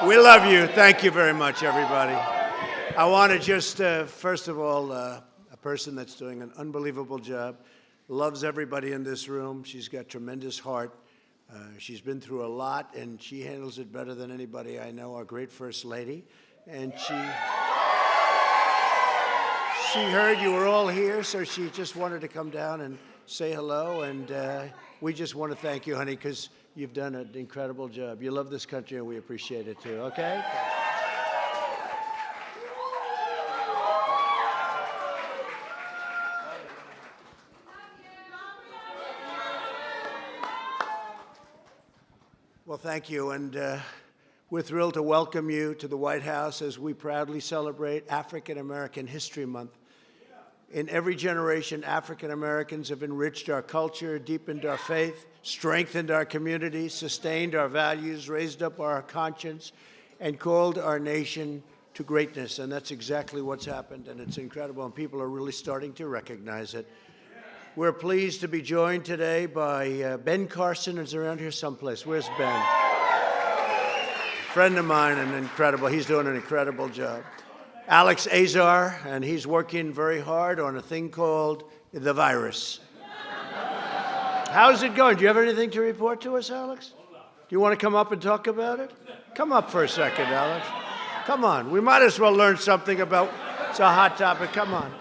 We love you. Thank you very much, everybody. I want to just, first of all, a person that's doing an unbelievable job, loves everybody in this room. She's got tremendous heart. She's been through a lot, and she handles it better than anybody I know, our great First Lady. And she heard you were all here, so she just wanted to come down and say hello. And we just want to thank you, honey, because you've done an incredible job. You love this country, and we appreciate it, too, okay? Well, thank you, and we're thrilled to welcome you to the White House as we proudly celebrate African American History Month. In every generation, African Americans have enriched our culture, deepened our faith, strengthened our communities, sustained our values, raised up our conscience, and called our nation to greatness. And that's exactly what's happened, and it's incredible, and people are really starting to recognize it. We're pleased to be joined today by Ben Carson, is around here someplace. Where's Ben? Friend of mine, and incredible. He's doing an incredible job. Alex Azar, and he's working very hard on a thing called the virus. How's it going? Do you have anything to report to us, Alex? Do you want to come up and talk about it? Come up for a second, Alex. Come on. We might as well learn something about, it's a hot topic. Come on.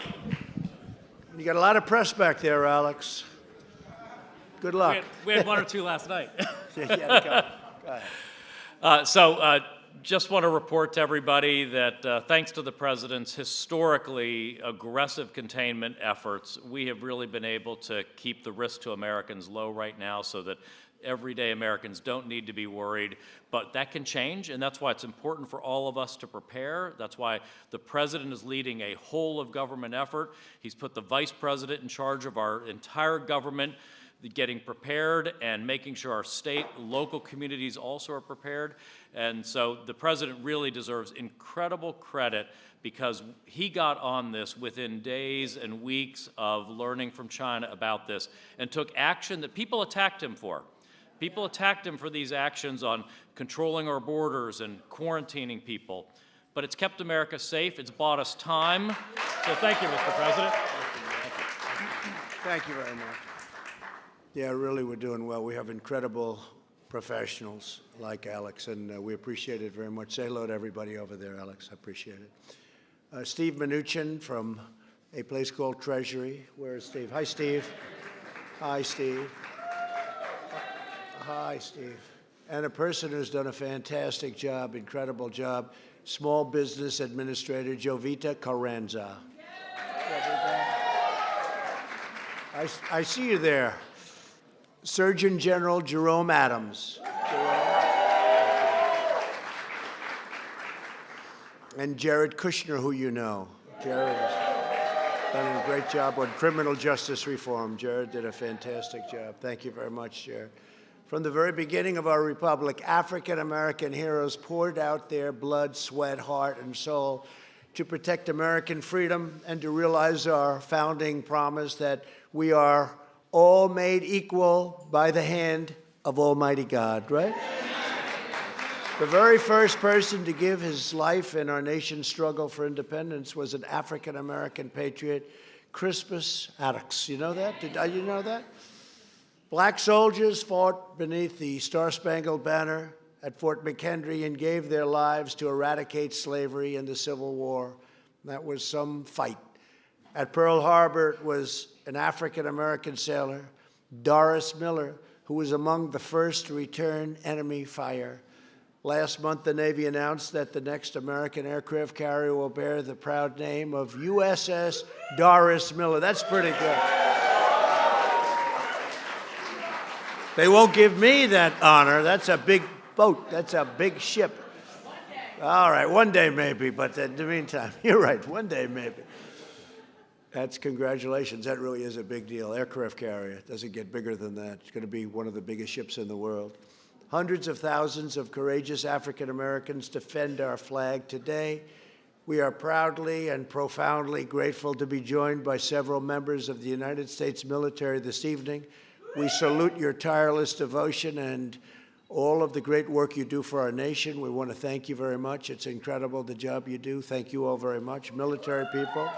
You got a lot of press back there, Alex. Good luck. We had one or two last night. Go ahead. Just want to report to everybody that thanks to the President's historically aggressive containment efforts, we have really been able to keep the risk to Americans low right now so that everyday Americans don't need to be worried. But that can change, and that's why it's important for all of us to prepare. That's why the President is leading a whole-of-government effort. He's put the Vice President in charge of our entire government, getting prepared and making sure our state, local communities also are prepared. And so the President really deserves incredible credit because he got on this within days and weeks of learning from China about this and took action that people attacked him for. People attacked him for these actions on controlling our borders and quarantining people. But it's kept America safe. It's bought us time. So thank you, Mr. President. Thank you very much. Yeah, really, we're doing well. We have incredible professionals like Alex, and we appreciate it very much. Say hello to everybody over there, Alex. I appreciate it. Steve Mnuchin from a place called Treasury. Where is Steve? Hi, Steve. Hi, Steve. Hi, Steve. And a person who's done a fantastic job, incredible job, Small Business Administrator Jovita Carranza. I see you there. Surgeon General Jerome Adams. And Jared Kushner, who you know. Jared has done a great job on criminal justice reform. Jared did a fantastic job. Thank you very much, Jared. From the very beginning of our republic, African-American heroes poured out their blood, sweat, heart, and soul to protect American freedom and to realize our founding promise that we are all made equal by the hand of Almighty God, right? The very first person to give his life in our nation's struggle for independence was an African-American patriot, Crispus Attucks. You know that? Did you know that? Black soldiers fought beneath the Star-Spangled Banner at Fort McHenry and gave their lives to eradicate slavery in the Civil War. That was some fight. At Pearl Harbor, it was an African-American sailor, Doris Miller, who was among the first to return enemy fire. Last month, the Navy announced that the next American aircraft carrier will bear the proud name of USS Doris Miller. That's pretty good. They won't give me that honor. That's a big boat. That's a big ship. All right, one day maybe, but in the meantime, you're right, one day maybe. That's congratulations. That really is a big deal. Aircraft carrier doesn't get bigger than that. It's going to be one of the biggest ships in the world. Hundreds of thousands of courageous African Americans defend our flag today. We are proudly and profoundly grateful to be joined by several members of the United States military this evening. We salute your tireless devotion and all of the great work you do for our nation. We want to thank you very much. It's incredible the job you do. Thank you all very much. Military people.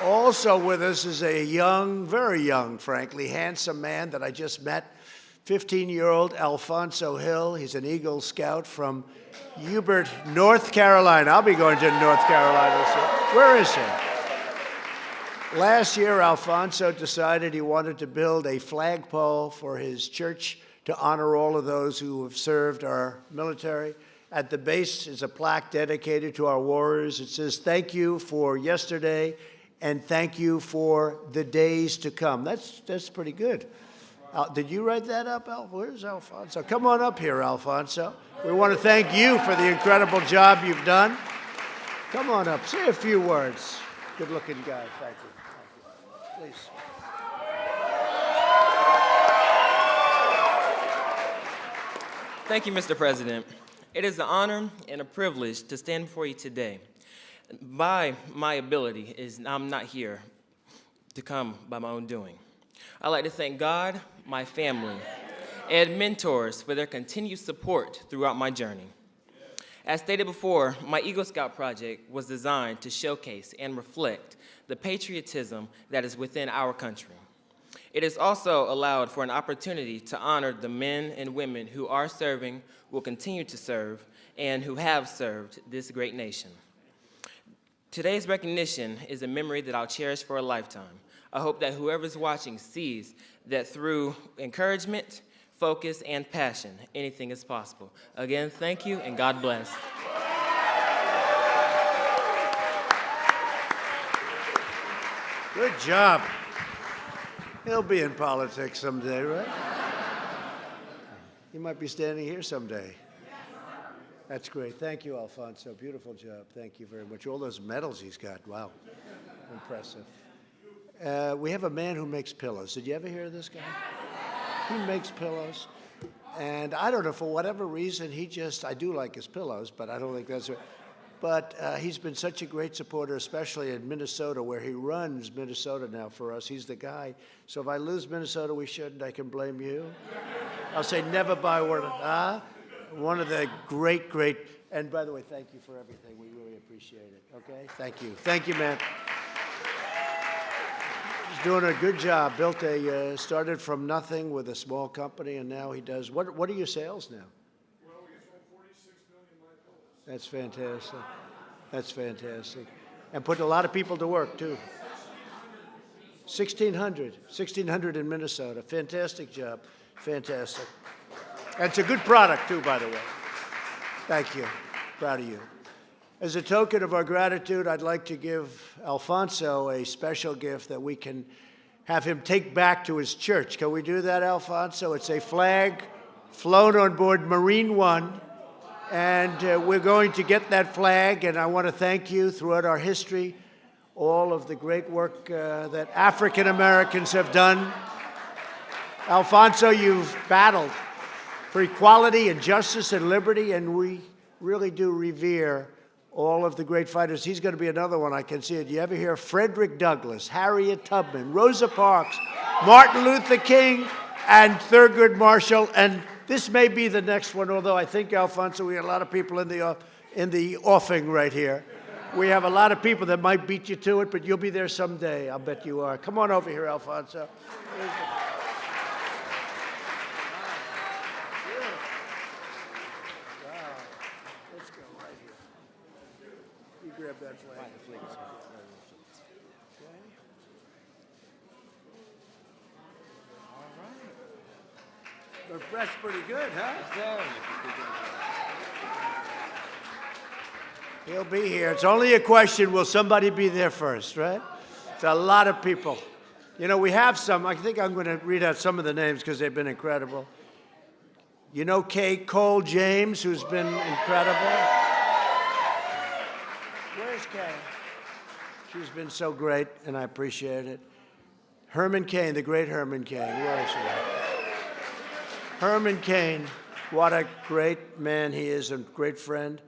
Also with us is a young, very young, frankly, handsome man that I just met, 15-year-old Alfonso Hill. He's an Eagle Scout from Hubert, North Carolina. I'll be going to North Carolina soon. Where is he? Last year, Alfonso decided he wanted to build a flagpole for his church to honor all of those who have served our military. At the base is a plaque dedicated to our warriors. It says, "Thank you for yesterday, and thank you for the days to come." That's pretty good. Did you write that up, Al? Where's Alfonso? Come on up here, Alfonso. We want to thank you for the incredible job you've done. Come on up. Say a few words. Good-looking guy. Thank you. Thank you. Please. Thank you, Mr. President. It is an honor and a privilege to stand before you today. By my ability, I'm not here to come by my own doing. I'd like to thank God, my family, and mentors for their continued support throughout my journey. As stated before, my Eagle Scout project was designed to showcase and reflect the patriotism that is within our country. It has also allowed for an opportunity to honor the men and women who are serving, will continue to serve, and who have served this great nation. Today's recognition is a memory that I'll cherish for a lifetime. I hope that whoever's watching sees that through encouragement, focus, and passion, anything is possible. Again, thank you, and God bless. Good job. He'll be in politics someday, right? He might be standing here someday. That's great. Thank you, Alfonso. Beautiful job. Thank you very much. All those medals he's got. Wow. Impressive. We have a man who makes pillows. Did you ever hear of this guy? He makes pillows. And I don't know, for whatever reason, I do like his pillows, but I don't think that's right. But he's been such a great supporter, especially in Minnesota, where he runs Minnesota now for us. He's the guy. So if I lose Minnesota, we shouldn't. I can blame you. I'll say never buy one of the great, and by the way, thank you for everything. We really appreciate it, okay? Thank you. Thank you, man. He's doing a good job. Started from nothing with a small company, and now he does, what are your sales now? Well, we sold 46 million My Pillows. That's fantastic. That's fantastic. And put a lot of people to work, too. 1,600 in Minnesota. Fantastic job. Fantastic. And it's a good product, too, by the way. Thank you. Proud of you. As a token of our gratitude, I'd like to give Alfonso a special gift that we can have him take back to his church. Can we do that, Alfonso? It's a flag flown on board Marine One. And we're going to get that flag, and I want to thank you throughout our history, all of the great work that African Americans have done. Alfonso, you've battled for equality and justice and liberty, and we really do revere all of the great fighters. He's going to be another one, I can see it. You ever hear Frederick Douglass, Harriet Tubman, Rosa Parks, Martin Luther King, and Thurgood Marshall, and this may be the next one, although I think, Alfonso, we got a lot of people in the offing right here. We have a lot of people that might beat you to it, but you'll be there someday. I'll bet you are. Come on over here, Alfonso. Let's go right here. You grab that flag. That's pretty good, huh? He'll be here. It's only a question, will somebody be there first, right? It's a lot of people. You know, we have some. I think I'm going to read out some of the names because they've been incredible. You know Kay Cole James, who's been incredible? Where's Kay? She's been so great, and I appreciate it. Herman Cain, the great Herman Cain. Where is he? Herman Cain, what a great man he is and great friend.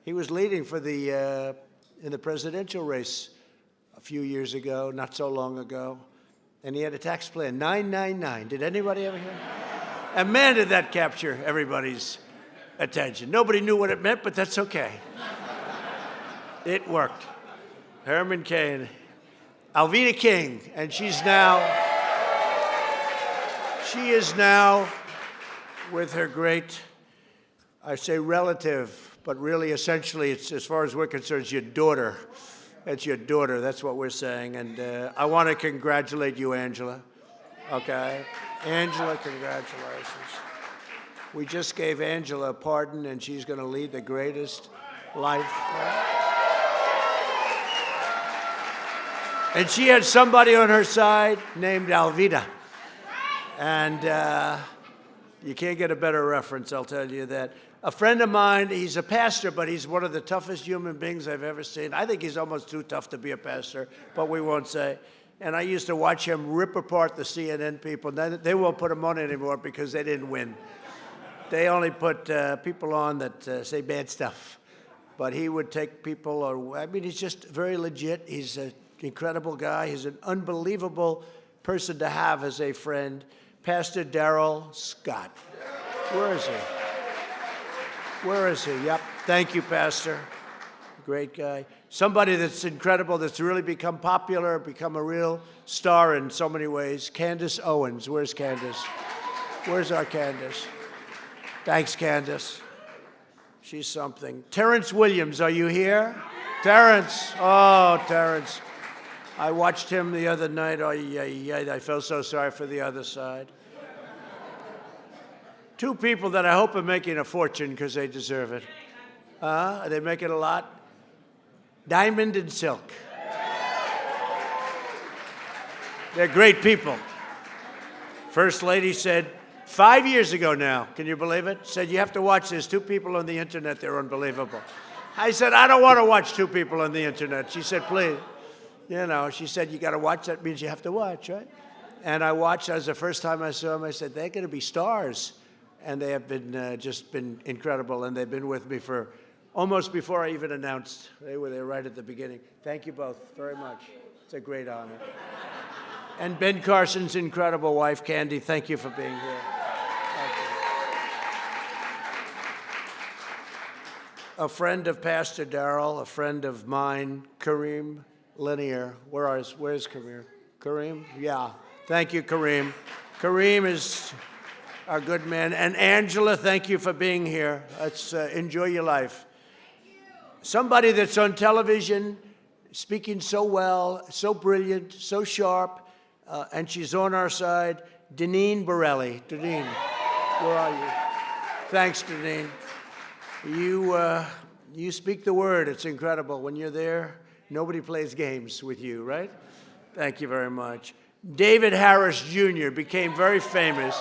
He was leading for in the presidential race a few years ago, not so long ago. And he had a tax plan, 999. Did anybody ever hear? And man, did that capture everybody's attention. Nobody knew what it meant, but that's okay. It worked. Herman Cain. Alveda King, and she is now with her great, I say relative, but really essentially, it's, as far as we're concerned, it's your daughter. It's your daughter, that's what we're saying. And I want to congratulate you, Angela. Okay? Angela, congratulations. We just gave Angela a pardon, and she's going to lead the greatest life. Right? And she had somebody on her side named Alveda. And you can't get a better reference, I'll tell you that. A friend of mine, he's a pastor, but he's one of the toughest human beings I've ever seen. I think he's almost too tough to be a pastor, but we won't say. And I used to watch him rip apart the CNN people. They won't put him on anymore because they didn't win. They only put people on that say bad stuff. But he would take people, or I mean, he's just very legit. He's an incredible guy. He's an unbelievable person to have as a friend. Pastor Darrell Scott. Where is he? Where is he? Yep. Thank you, Pastor. Great guy. Somebody that's incredible, that's really become popular, become a real star in so many ways. Candace Owens. Where's Candace? Where's our Candace? Thanks, Candace. She's something. Terrence Williams, are you here? Terrence. Oh, Terrence. I watched him the other night. Oh, yeah, I felt so sorry for the other side. Two people that I hope are making a fortune because they deserve it. Are they making a lot? Diamond and Silk. They're great people. First lady said 5 years ago now, can you believe it? Said, you have to watch this. Two people on the internet, they're unbelievable. I said, I don't want to watch two people on the internet. She said, please. You know, she said, you got to watch. That means you have to watch, right? And I watched. That was the first time I saw them. I said, they're going to be stars. And they have been just been incredible. And they've been with me for almost before I even announced. They were there right at the beginning. Thank you both very much. It's a great honor. And Ben Carson's incredible wife, Candy, thank you for being here. Thank you. A friend of Pastor Darrell, a friend of mine, Kareem Linear. Where's Kareem? Kareem? Yeah. Thank you, Kareem. Kareem is our good man. And Angela, thank you for being here. Let's enjoy your life. Somebody that's on television, speaking so well, so brilliant, so sharp, and she's on our side, Deneen Borelli. Deneen, where are you? Thanks, Deneen. You speak the word. It's incredible. When you're there, nobody plays games with you, right? Thank you very much. David Harris Jr. became very famous.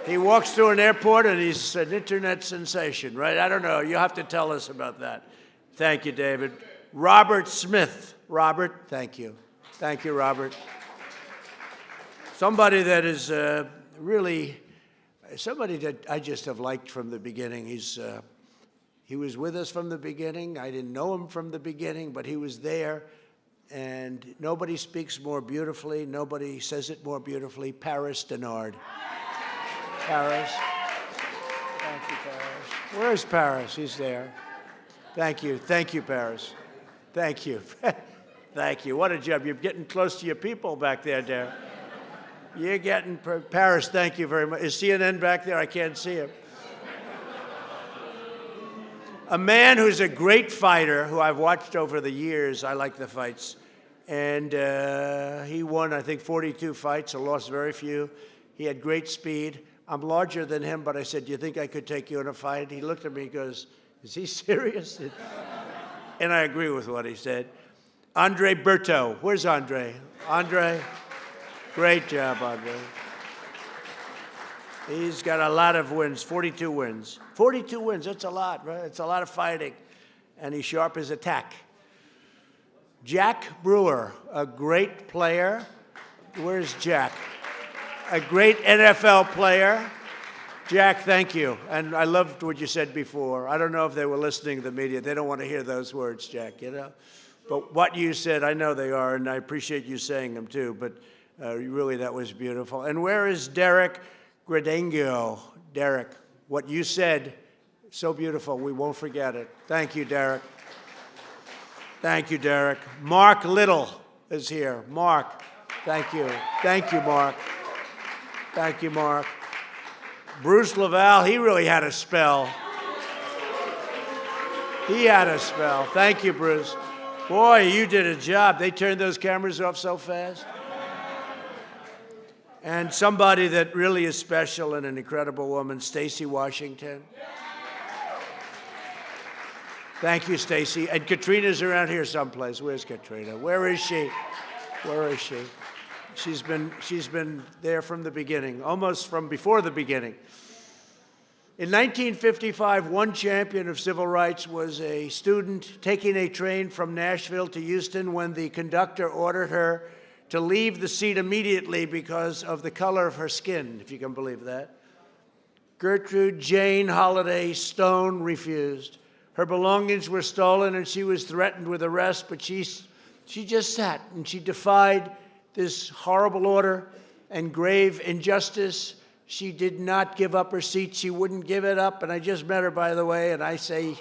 He walks through an airport and he's an internet sensation, right? I don't know. You'll have to tell us about that. Thank you, David. Robert Smith. Robert, thank you. Thank you, Robert. Somebody that is really, somebody that I just have liked from the beginning. He was with us from the beginning. I didn't know him from the beginning, but he was there. And nobody speaks more beautifully. Nobody says it more beautifully. Paris Denard. Paris. Thank you, Paris. Where's Paris? He's there. Thank you. Thank you, Paris. Thank you. Thank you. What a job. You're getting close to your people back there, Darren. You're getting, Paris, thank you very much. Is CNN back there? I can't see him. A man who's a great fighter, who I've watched over the years. I like the fights. And he won, I think, 42 fights and lost very few. He had great speed. I'm larger than him, but I said, do you think I could take you in a fight? He looked at me and goes, is he serious? And I agree with what he said. Andre Berto. Where's Andre? Andre? Great job, Andre. He's got a lot of wins, 42 wins. 42 wins, that's a lot, right? It's a lot of fighting. And he's sharp as a tack. Jack Brewer, a great player. Where's Jack? A great NFL player. Jack, thank you. And I loved what you said before. I don't know if they were listening to the media. They don't want to hear those words, Jack, you know? But what you said, I know they are, and I appreciate you saying them too. But Really, that was beautiful. And where is Derek Gradengio? Derek, what you said, so beautiful. We won't forget it. Thank you, Derek. Thank you, Derek. Mark Little is here. Mark, thank you. Thank you, Mark. Thank you, Mark. Bruce Laval, he really had a spell. He had a spell. Thank you, Bruce. Boy, you did a job. They turned those cameras off so fast. And somebody that really is special and an incredible woman, Stacy Washington. Thank you, Stacy. And Katrina's around here someplace. Where's Katrina? Where is she? Where is she? She's been there from the beginning, almost from before the beginning. In 1955, one champion of civil rights was a student taking a train from Nashville to Houston when the conductor ordered her to leave the seat immediately because of the color of her skin, if you can believe that. Gertrude Jane Holliday Stone refused. Her belongings were stolen and she was threatened with arrest, but she just sat and she defied this horrible order and grave injustice. She did not give up her seat. She wouldn't give it up. And I just met her, by the way, and I say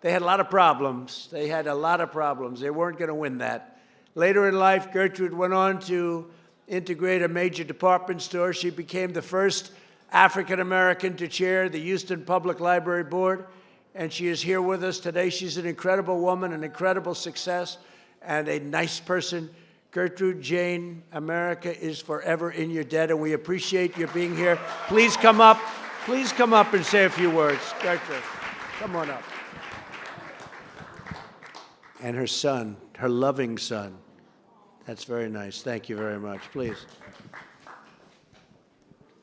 they had a lot of problems. They had a lot of problems. They weren't going to win that. Later in life, Gertrude went on to integrate a major department store. She became the first African American to chair the Houston Public Library Board, and she is here with us today. She's an incredible woman, an incredible success, and a nice person. Gertrude Jane, America is forever in your debt, and we appreciate your being here. Please come up. Please come up and say a few words. Gertrude, come on up. And her son, her loving son. That's very nice. Thank you very much. Please.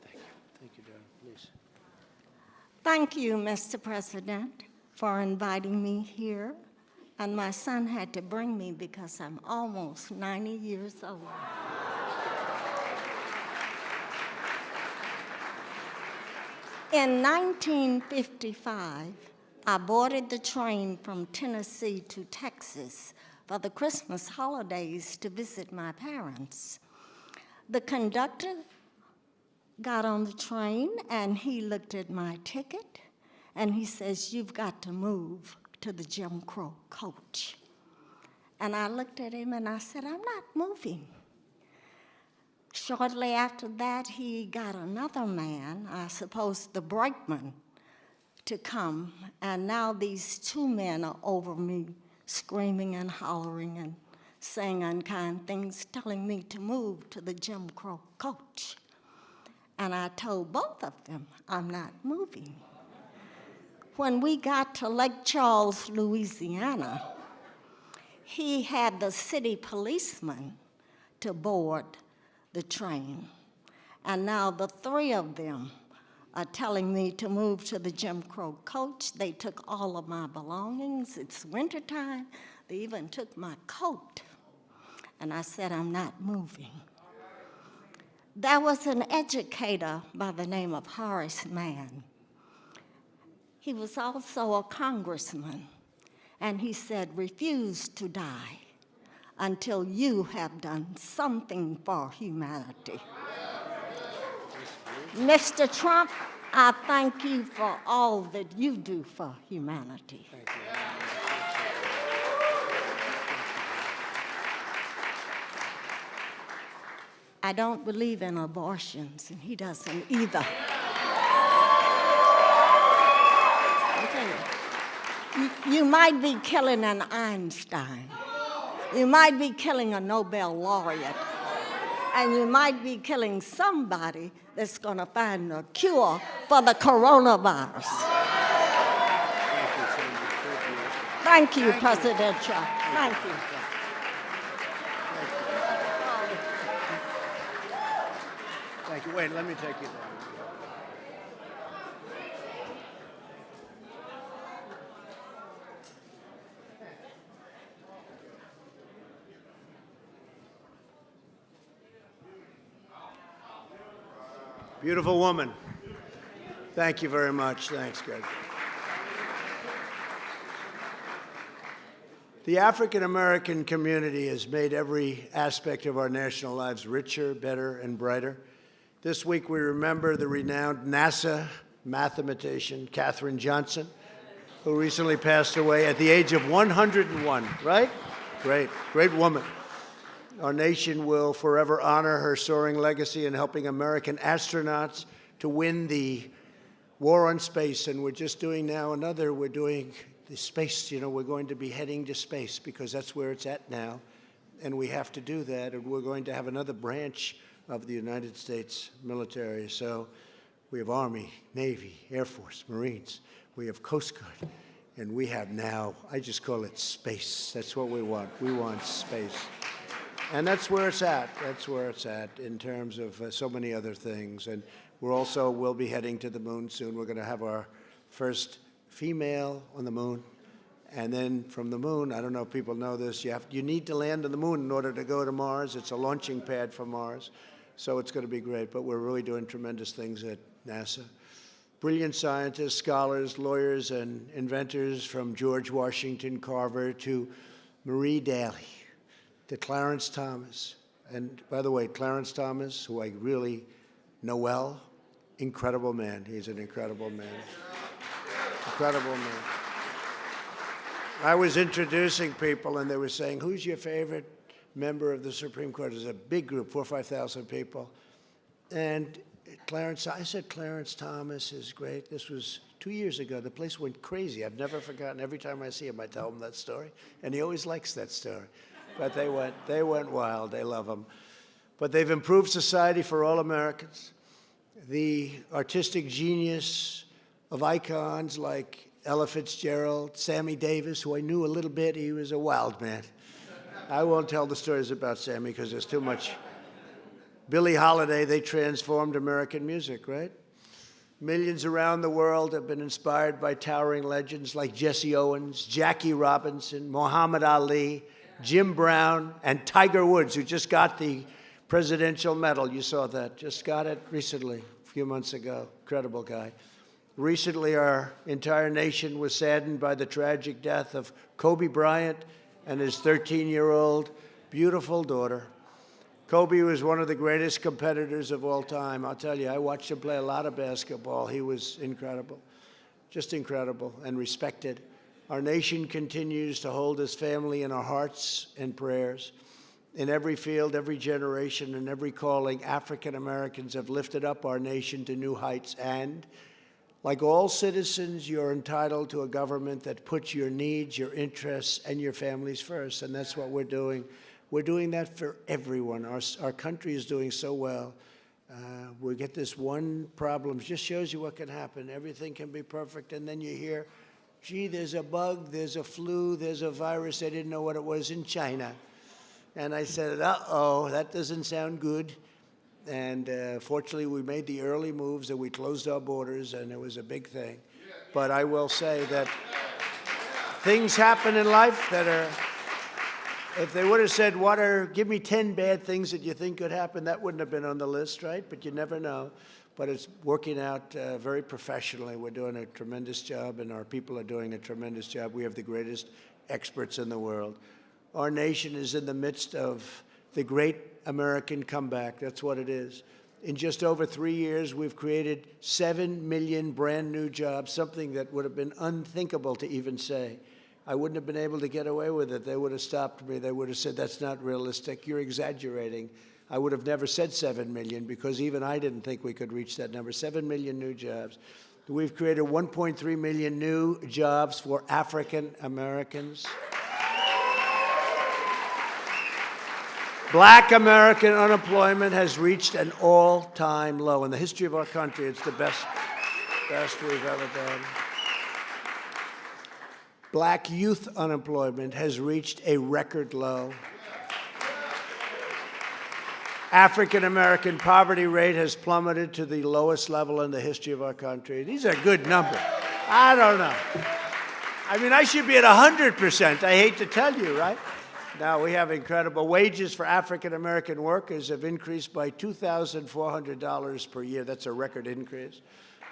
Thank you. Thank you, darling. Please. Thank you, Mr. President, for inviting me here. And my son had to bring me because I'm almost 90 years old. In 1955, I boarded the train from Tennessee to Texas for the Christmas holidays to visit my parents. The conductor got on the train and he looked at my ticket and he says, "You've got to move to the Jim Crow coach." And I looked at him and I said, "I'm not moving." Shortly after that, he got another man, I suppose the brakeman, to come. And now these two men are over me, screaming and hollering and saying unkind things, telling me to move to the Jim Crow coach. And I told both of them, I'm not moving. When we got to Lake Charles, Louisiana, he had the city policeman to board the train. And now the three of them are telling me to move to the Jim Crow coach. They took all of my belongings. It's wintertime. They even took my coat. And I said, I'm not moving. There was an educator by the name of Horace Mann. He was also a congressman, and he said, refuse to die until you have done something for humanity. Mr. Trump, I thank you for all that you do for humanity. Thank you. I don't believe in abortions, and he doesn't either. You might be killing an Einstein. You might be killing a Nobel laureate. And you might be killing somebody that's going to find a cure for the coronavirus. Thank you, President Trump. Thank you. Thank you. Wait, let me take you down. Beautiful woman. Thank you very much. Thanks, Greg. The African American community has made every aspect of our national lives richer, better, and brighter. This week we remember the renowned NASA mathematician, Katherine Johnson, who recently passed away at the age of 101, right? Great woman. Our nation will forever honor her soaring legacy in helping American astronauts to win the war on space. And we're just doing now another, we're doing the space, we're going to be heading to space because that's where it's at now. And we have to do that. And we're going to have another branch of the United States military. So we have Army, Navy, Air Force, Marines. We have Coast Guard. And we have now, I just call it space. That's what we want. We want space. And that's where it's at. That's where it's at in terms of so many other things. And we'll be heading to the moon soon. We're going to have our first female on the moon. And then from the moon, I don't know if people know this, you need to land on the moon in order to go to Mars. It's a launching pad for Mars. So it's going to be great. But we're really doing tremendous things at NASA. Brilliant scientists, scholars, lawyers, and inventors from George Washington Carver to Marie Daly to Clarence Thomas. And by the way, Clarence Thomas, who I really know well, incredible man. He's an incredible man. Incredible man. I was introducing people, and they were saying, who's your favorite member of the Supreme Court? It was a big group, 4,000 or 5,000 people. And I said Clarence Thomas is great. This was 2 years ago. The place went crazy. I've never forgotten. Every time I see him, I tell him that story. And he always likes that story. But they went wild. They love him. But they've improved society for all Americans. The artistic genius of icons like Ella Fitzgerald, Sammy Davis, who I knew a little bit. He was a wild man. I won't tell the stories about Sammy because there's too much. Billie Holiday, they transformed American music, right? Millions around the world have been inspired by towering legends like Jesse Owens, Jackie Robinson, Muhammad Ali, Jim Brown, and Tiger Woods, who just got the presidential medal. You saw that. Just got it recently, a few months ago. Incredible guy. Recently, our entire nation was saddened by the tragic death of Kobe Bryant and his 13-year-old beautiful daughter. Kobe was one of the greatest competitors of all time. I'll tell you, I watched him play a lot of basketball. He was incredible, just incredible and respected. Our nation continues to hold his family in our hearts and prayers. In every field, every generation, and every calling, African Americans have lifted up our nation to new heights. And like all citizens, you're entitled to a government that puts your needs, your interests, and your families first. And that's what we're doing. We're doing that for everyone. Our country is doing so well. We get this one problem. It just shows you what can happen. Everything can be perfect, and then you hear, gee, there's a bug, there's a flu, there's a virus. They didn't know what it was in China. And I said, uh-oh, that doesn't sound good. And fortunately, we made the early moves, and we closed our borders, and it was a big thing. But I will say that things happen in life that are... If they would have said, give me 10 bad things that you think could happen, that wouldn't have been on the list, right? But you never know. But it's working out very professionally. We're doing a tremendous job, and our people are doing a tremendous job. We have the greatest experts in the world. Our nation is in the midst of the great American comeback. That's what it is. In just over 3 years, we've created 7 million brand new jobs, something that would have been unthinkable to even say. I wouldn't have been able to get away with it. They would have stopped me. They would have said, that's not realistic. You're exaggerating. I would have never said 7 million because even I didn't think we could reach that number. 7 million new jobs. We've created 1.3 million new jobs for African Americans. Black American unemployment has reached an all-time low. In the history of our country, it's the best we've ever done. Black youth unemployment has reached a record low. African American poverty rate has plummeted to the lowest level in the history of our country. These are good numbers. I don't know. I mean, I should be at 100%. I hate to tell you, right? Now, we have incredible wages for African American workers have increased by $2,400 per year. That's a record increase.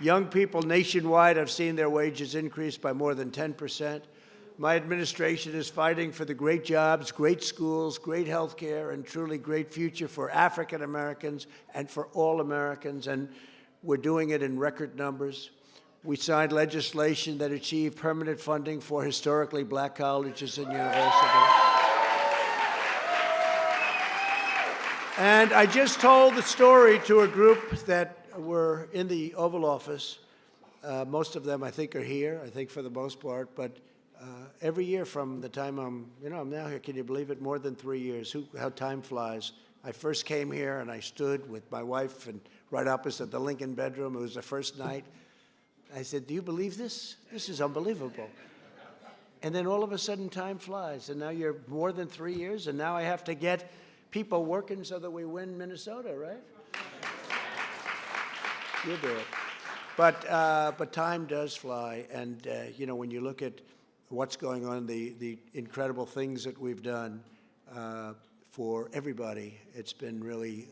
Young people nationwide have seen their wages increase by more than 10%. My administration is fighting for the great jobs, great schools, great health care, and truly great future for African Americans and for all Americans, and we're doing it in record numbers. We signed legislation that achieved permanent funding for historically black colleges and universities. And I just told the story to a group that were in the Oval Office. Most of them, I think, are here, I think for the most part, but every year from the time I'm now here, can you believe it, more than 3 years, how time flies. I first came here and I stood with my wife and right opposite the Lincoln bedroom. It was the first night. I said, do you believe this? This is unbelievable. And then all of a sudden time flies, and now you're more than 3 years, and now I have to get people working so that we win Minnesota, right? You do it. But time does fly, and when you look at what's going on, the incredible things that we've done for everybody, it's been really.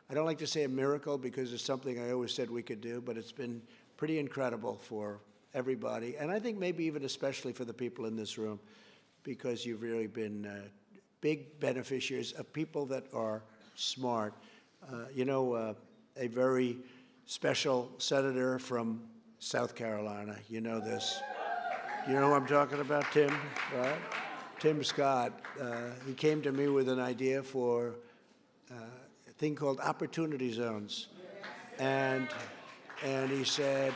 I don't like to say a miracle because it's something I always said we could do, but it's been pretty incredible for everybody, and I think maybe even especially for the people in this room, because you've really been big beneficiaries of people that are smart. A very special senator from South Carolina, you know this. You know who I'm talking about, Tim, right? Tim Scott. He came to me with an idea for a thing called opportunity zones. And he said,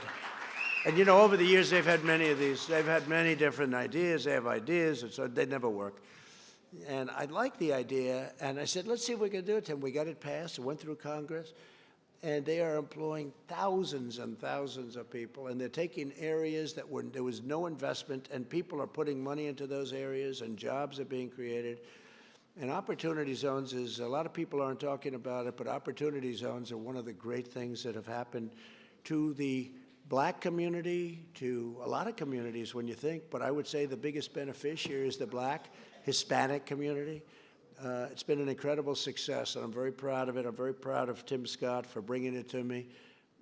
and over the years they've had many of these. They've had many different ideas. They have ideas, and so they never work. And I liked the idea, and I said, let's see if we can do it, Tim. We got it passed. It went through Congress. And they are employing thousands and thousands of people, and they're taking areas that there was no investment, and people are putting money into those areas, and jobs are being created. And opportunity zones is, a lot of people aren't talking about it, but opportunity zones are one of the great things that have happened to the black community, to a lot of communities when you think, but I would say the biggest beneficiary is the black, Hispanic community. It's been an incredible success, and I'm very proud of it. I'm very proud of Tim Scott for bringing it to me,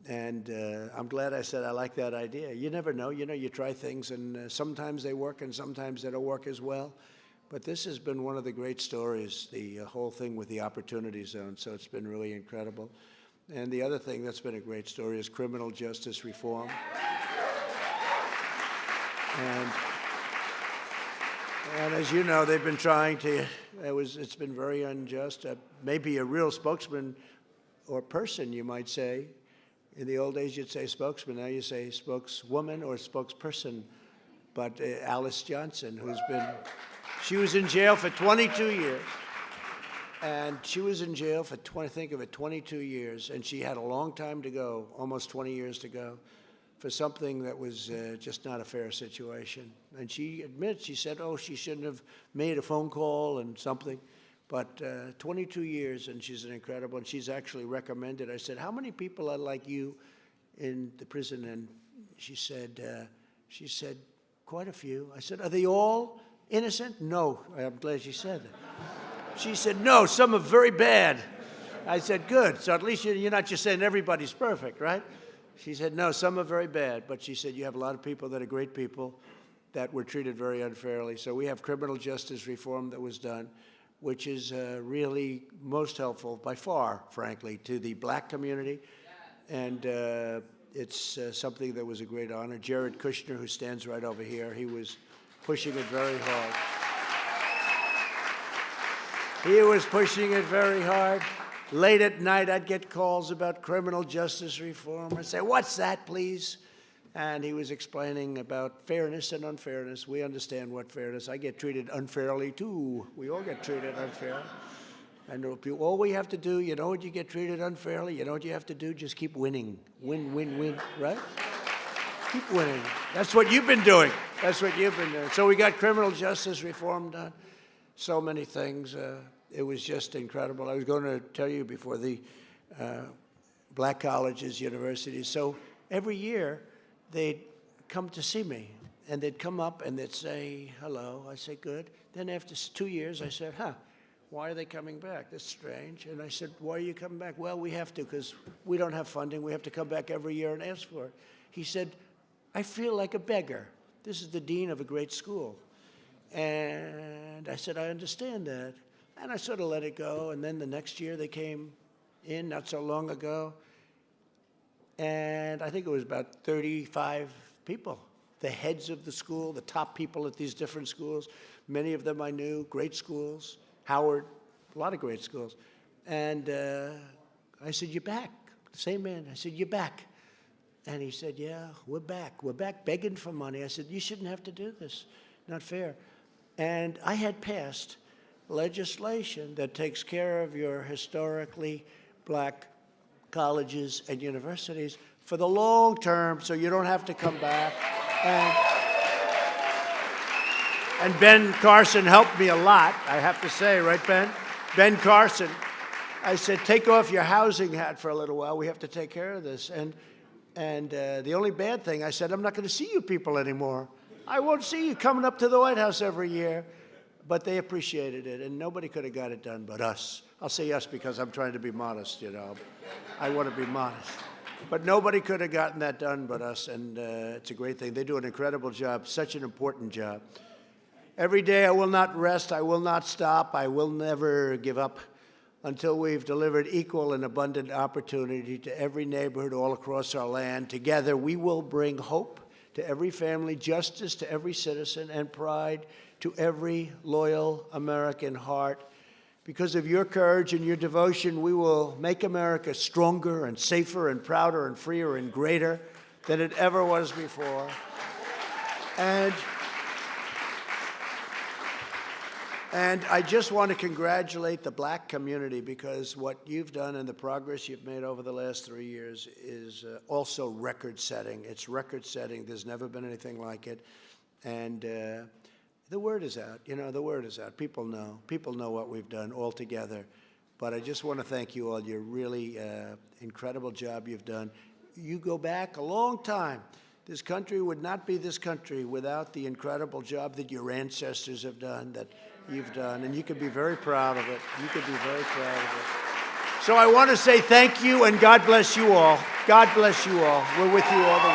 and I'm glad I said I like that idea. You never know. You try things, and sometimes they work, and sometimes they don't work as well. But this has been one of the great stories, the whole thing with the opportunity zone, so it's been really incredible. And the other thing that's been a great story is criminal justice reform. And as you know, they've been trying to, it's been very unjust. Maybe a real spokesman or person, you might say. In the old days, you'd say spokesman. Now you say spokeswoman or spokesperson. But Alice Johnson, she was in jail for 22 years. And she was in jail for, 22 years. And she had a long time to go, almost 20 years to go, for something that was just not a fair situation. And she admits, she said, she shouldn't have made a phone call and something. But 22 years, and she's an incredible, and she's actually recommended. I said, how many people are like you in the prison? And she said, quite a few. I said, are they all innocent? No. I'm glad she said that. She said, no, some are very bad. I said, good. So at least you're not just saying everybody's perfect, right? She said, no, some are very bad. But she said, you have a lot of people that are great people that were treated very unfairly. So we have criminal justice reform that was done, which is really most helpful by far, frankly, to the black community. And it's something that was a great honor. Jared Kushner, who stands right over here, he was pushing it very hard. He was pushing it very hard. Late at night, I'd get calls about criminal justice reform. I'd say, what's that, please? And he was explaining about fairness and unfairness. We understand what fairness. I get treated unfairly, too. We all get treated unfairly. And all we have to do, you know what you get treated unfairly? You know what you have to do? Just keep winning. Win, win, win, right? Keep winning. That's what you've been doing. That's what you've been doing. So we got criminal justice reform done. So many things. It was just incredible. I was going to tell you before the black colleges, universities. So every year they'd come to see me, and they'd come up and they'd say, hello. I say, good. Then after 2 years, I said, why are they coming back? That's strange. And I said, why are you coming back? Well, we have to because we don't have funding. We have to come back every year and ask for it. He said, I feel like a beggar. This is the dean of a great school. And I said, I understand that. And I sort of let it go. And then the next year they came in, not so long ago. And I think it was about 35 people, the heads of the school, the top people at these different schools. Many of them I knew, great schools, Howard, a lot of great schools. And I said, "You're back." The same man. I said, "You're back." And he said, "Yeah, we're back. We're back begging for money." I said, "You shouldn't have to do this. Not fair." And I had passed legislation that takes care of your historically black colleges and universities for the long term, so you don't have to come back. And Ben Carson helped me a lot, I have to say, right, Ben? Ben Carson. I said, "Take off your housing hat for a little while. We have to take care of this." And the only bad thing, I said, "I'm not going to see you people anymore. I won't see you coming up to the White House every year." But they appreciated it, and nobody could have got it done but us. I'll say us because I'm trying to be modest, you know. I want to be modest. But nobody could have gotten that done but us, and it's a great thing. They do an incredible job, such an important job. Every day I will not rest, I will not stop, I will never give up until we've delivered equal and abundant opportunity to every neighborhood all across our land. Together we will bring hope to every family, justice to every citizen, and pride to every loyal American heart. Because of your courage and your devotion, we will make America stronger and safer and prouder and freer and greater than it ever was before. And I just want to congratulate the black community, because what you've done and the progress you've made over the last 3 years is also record-setting. It's record-setting. There's never been anything like it. And the word is out. You know, the word is out. People know. People know what we've done all together. But I just want to thank you all. You're really incredible job you've done. You go back a long time. This country would not be this country without the incredible job that your ancestors have done, that you've done, and you can be very proud of it. You can be very proud of it. So I want to say thank you, and God bless you all. God bless you all. We're with you all the way.